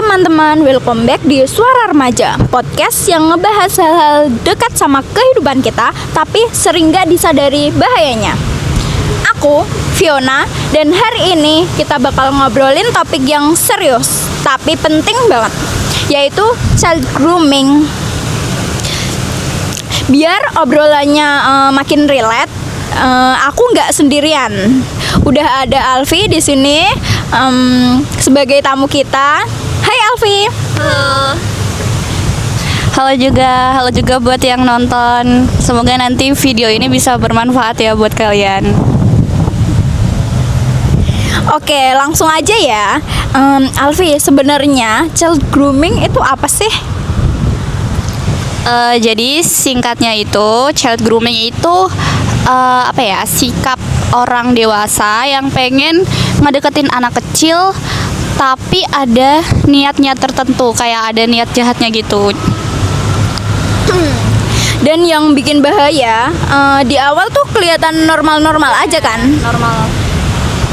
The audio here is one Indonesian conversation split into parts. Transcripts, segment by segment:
teman-teman, welcome back di Suara Remaja, podcast yang ngebahas hal-hal dekat sama kehidupan kita, tapi sering gak disadari bahayanya. Aku, Fiona, dan hari ini kita bakal ngobrolin topik yang serius, tapi penting banget, yaitu child grooming. Biar obrolannya makin relate, aku nggak sendirian. Udah ada Alfi di sini sebagai tamu kita. Hai Alfi. Halo juga buat yang nonton. Semoga nanti video ini bisa bermanfaat ya buat kalian. Oke, langsung aja ya. Alfi, sebenarnya child grooming itu apa sih? Jadi singkatnya itu child grooming itu sikap orang dewasa yang pengen ngedeketin anak kecil tapi ada niatnya tertentu, kayak ada niat jahatnya gitu. Dan yang bikin bahaya di awal tuh kelihatan normal-normal aja kan? Normal.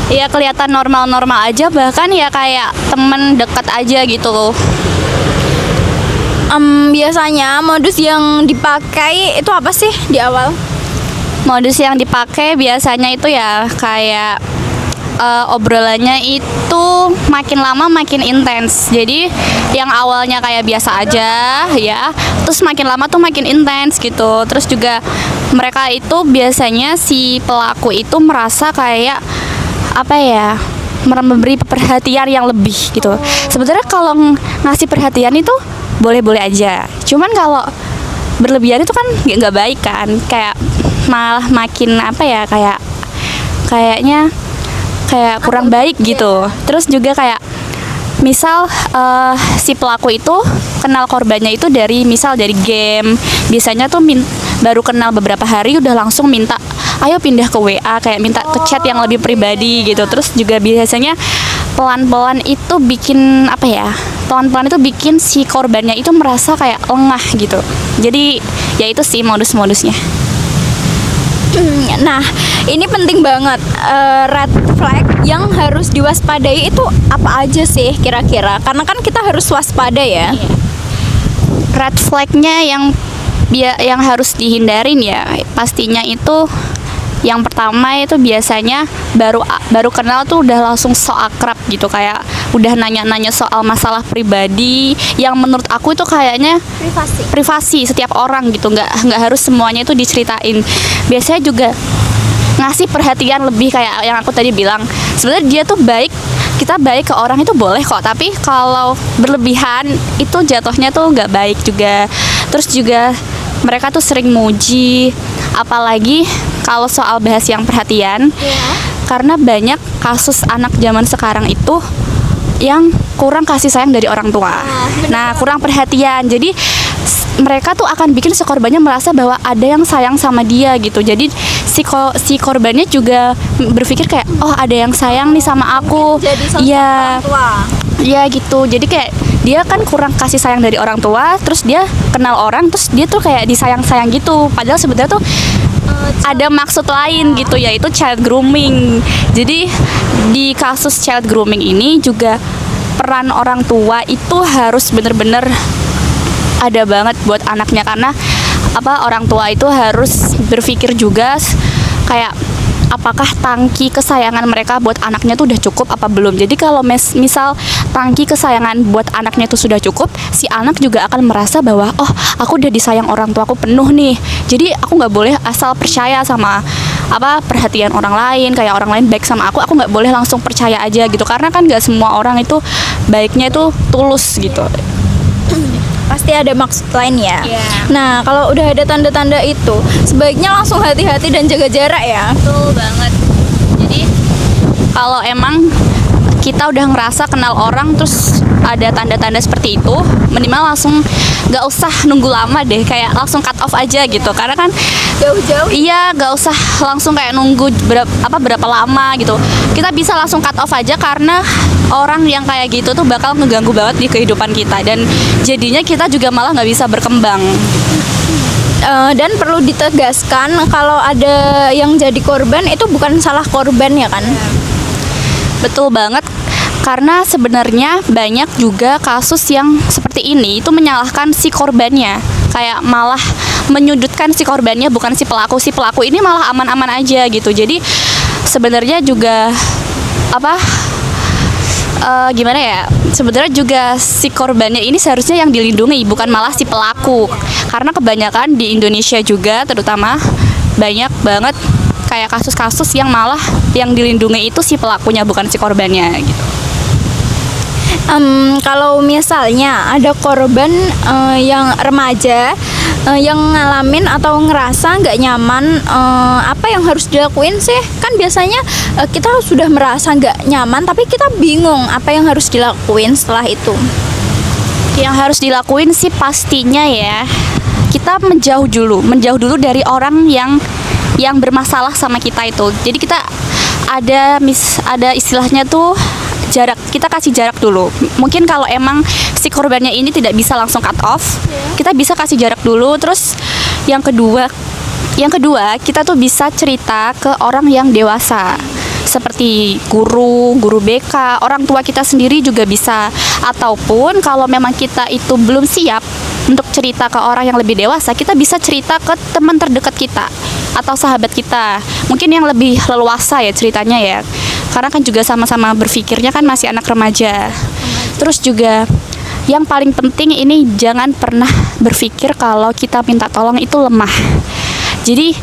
Ya kelihatan normal-normal aja, bahkan ya kayak temen deket aja gitu. Biasanya modus yang dipakai itu apa sih di awal? Modus yang dipakai biasanya itu ya kayak obrolannya itu makin lama makin intens. Jadi yang awalnya kayak biasa aja ya, terus makin lama tuh makin intens gitu. Terus juga mereka itu biasanya si pelaku itu merasa kayak memberi perhatian yang lebih gitu. Sebenarnya kalau ngasih perhatian itu boleh-boleh aja. Cuman kalau berlebihan itu kan nggak baik kan. Kayak malah makin kayaknya kurang baik gitu. Terus juga kayak misal si pelaku itu kenal korbannya itu dari game. Biasanya tuh baru kenal beberapa hari udah langsung minta ayo pindah ke WA, kayak minta ke chat yang lebih pribadi gitu. Terus juga biasanya pelan-pelan itu bikin bikin si korbannya itu merasa kayak lengah gitu. Jadi ya itu sih modus-modusnya. Nah, ini penting banget. Red flag yang harus diwaspadai itu apa aja sih kira-kira? Karena kan kita harus waspada ya. Red flagnya yang harus dihindarin ya, pastinya itu yang pertama itu biasanya baru kenal tuh udah langsung so akrab gitu, kayak udah nanya-nanya soal masalah pribadi yang menurut aku itu kayaknya privasi setiap orang gitu, nggak harus semuanya itu diceritain. Biasanya juga ngasih perhatian lebih, kayak yang aku tadi bilang, sebenarnya dia tuh baik, kita baik ke orang itu boleh kok, tapi kalau berlebihan itu jatuhnya tuh nggak baik juga. Terus juga mereka tuh sering muji, apalagi kalau soal bahas yang perhatian, karena banyak kasus anak zaman sekarang itu yang kurang kasih sayang dari orang tua. Nah, kurang perhatian. Jadi mereka tuh akan bikin si korbannya merasa bahwa ada yang sayang sama dia gitu. Jadi si korbannya juga berpikir kayak, oh ada yang sayang nih sama aku. Iya. Iya gitu. Jadi kayak dia kan kurang kasih sayang dari orang tua, terus dia kenal orang, terus dia tuh kayak disayang-sayang gitu. Padahal sebenarnya tuh ada maksud lain gitu, yaitu child grooming. Jadi di kasus child grooming ini juga peran orang tua itu harus bener-bener ada banget buat anaknya, karena orang tua itu harus berpikir juga kayak apakah tangki kesayangan mereka buat anaknya tuh udah cukup apa belum. Jadi kalau misal tangki kesayangan buat anaknya tuh sudah cukup, si anak juga akan merasa bahwa oh aku udah disayang orang tua aku penuh nih, jadi aku nggak boleh asal percaya sama perhatian orang lain, kayak orang lain baik sama aku nggak boleh langsung percaya aja gitu, karena kan nggak semua orang itu baiknya itu tulus gitu. Pasti ada maksud lain ya. Nah, kalau udah ada tanda-tanda itu, sebaiknya langsung hati-hati dan jaga jarak ya. Betul banget. Jadi kalau emang kita udah ngerasa kenal orang terus ada tanda-tanda seperti itu, minimal langsung nggak usah nunggu lama deh, kayak langsung cut off aja gitu. Karena kan jauh-jauh. Iya, nggak usah langsung kayak nunggu berapa lama gitu. Kita bisa langsung cut off aja, karena orang yang kayak gitu tuh bakal ngeganggu banget di kehidupan kita, dan jadinya kita juga malah nggak bisa berkembang. Dan perlu ditegaskan kalau ada yang jadi korban itu bukan salah korban ya kan? Betul banget. Karena sebenarnya banyak juga kasus yang seperti ini itu menyalahkan si korbannya, kayak malah menyudutkan si korbannya, bukan si pelaku. Si pelaku ini malah aman-aman aja gitu. Jadi sebenarnya juga gimana ya, sebenarnya juga si korbannya ini seharusnya yang dilindungi, bukan malah si pelaku. Karena kebanyakan di Indonesia juga terutama banyak banget kayak kasus-kasus yang malah yang dilindungi itu si pelakunya, bukan si korbannya gitu. Kalau misalnya ada korban yang remaja yang ngalamin atau ngerasa nggak nyaman, apa yang harus dilakuin sih? Kan biasanya kita sudah merasa nggak nyaman, tapi kita bingung apa yang harus dilakuin setelah itu. Yang harus dilakuin sih pastinya ya, kita menjauh dulu dari orang yang bermasalah sama kita itu. Jadi kita ada istilahnya tuh jarak, kita kasih jarak dulu. Mungkin kalau emang si korbannya ini tidak bisa langsung cut off, kita bisa kasih jarak dulu. Terus yang kedua kita tuh bisa cerita ke orang yang dewasa, seperti guru BK, orang tua kita sendiri juga bisa. Ataupun kalau memang kita itu belum siap untuk cerita ke orang yang lebih dewasa, kita bisa cerita ke teman terdekat kita atau sahabat kita, mungkin yang lebih leluasa ya ceritanya ya, karena kan juga sama-sama berpikirnya kan masih anak remaja. Terus juga yang paling penting ini, jangan pernah berpikir kalau kita minta tolong itu lemah. Jadi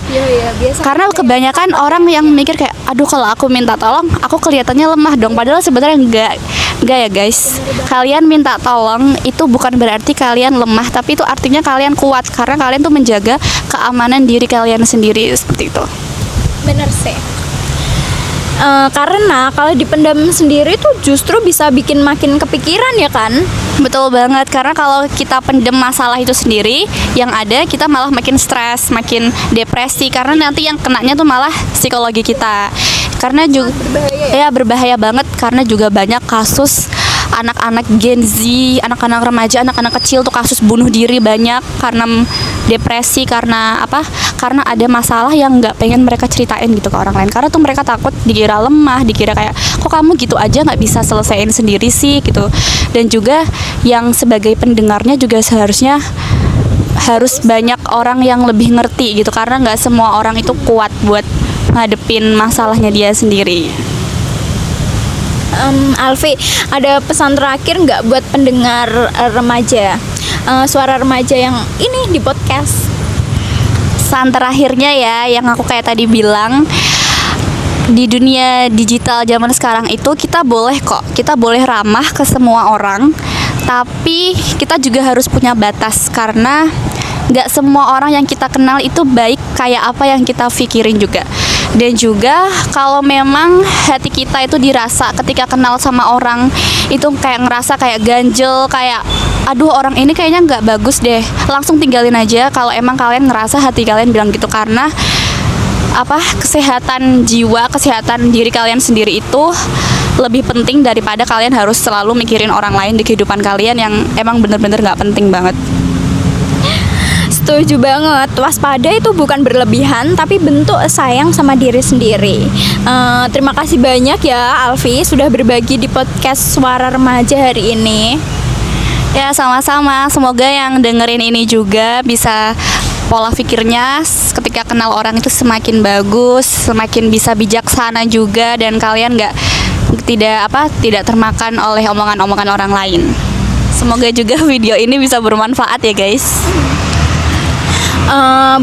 karena kebanyakan orang yang mikir kayak, aduh kalau aku minta tolong aku kelihatannya lemah dong, padahal sebenarnya enggak ya guys. Kalian minta tolong itu bukan berarti kalian lemah, tapi itu artinya kalian kuat, karena kalian tuh menjaga keamanan diri kalian sendiri, seperti itu. Bener sih. Karena kalau dipendam sendiri tuh justru bisa bikin makin kepikiran ya kan? Betul banget, karena kalau kita pendem masalah itu sendiri, yang ada kita malah makin stres, makin depresi, karena nanti yang kenanya tuh malah psikologi kita. Karena juga berbahaya banget, karena juga banyak kasus anak-anak Gen Z, anak-anak remaja, anak-anak kecil tuh kasus bunuh diri banyak karena depresi, karena apa? Karena ada masalah yang nggak pengen mereka ceritain gitu ke orang lain, karena tuh mereka takut dikira lemah, dikira kayak kok kamu gitu aja nggak bisa selesaiin sendiri sih gitu. Dan juga yang sebagai pendengarnya juga seharusnya harus banyak orang yang lebih ngerti gitu, karena nggak semua orang itu kuat buat ngadepin masalahnya dia sendiri. Alfi, ada pesan terakhir nggak buat pendengar remaja, suara remaja yang ini di podcast? Pesan terakhirnya ya, yang aku kayak tadi bilang, di dunia digital zaman sekarang itu kita boleh ramah ke semua orang, tapi kita juga harus punya batas, karena nggak semua orang yang kita kenal itu baik kayak apa yang kita pikirin juga. Dan juga kalau memang hati kita itu dirasa ketika kenal sama orang itu kayak ngerasa kayak ganjel, kayak aduh orang ini kayaknya nggak bagus deh, langsung tinggalin aja kalau emang kalian ngerasa hati kalian bilang gitu. Karena kesehatan jiwa, kesehatan diri kalian sendiri itu lebih penting daripada kalian harus selalu mikirin orang lain di kehidupan kalian yang emang bener-bener nggak penting banget. Setuju banget, waspada itu bukan berlebihan tapi bentuk sayang sama diri sendiri. Terima kasih banyak ya Alfi sudah berbagi di podcast Suara Remaja hari ini. Ya sama-sama, semoga yang dengerin ini juga bisa pola pikirnya ketika kenal orang itu semakin bagus, semakin bisa bijaksana juga, dan kalian tidak termakan oleh omongan-omongan orang lain. Semoga juga video ini bisa bermanfaat ya guys.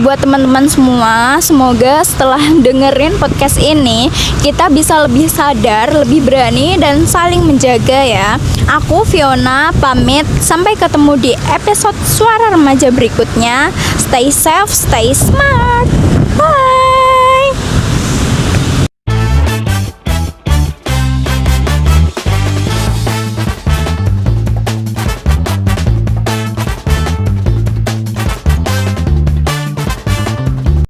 Buat teman-teman semua, semoga setelah dengerin podcast ini kita bisa lebih sadar, lebih berani, dan saling menjaga ya. Aku Fiona pamit, sampai ketemu di episode Suara Remaja berikutnya. Stay safe, stay smart. Bye.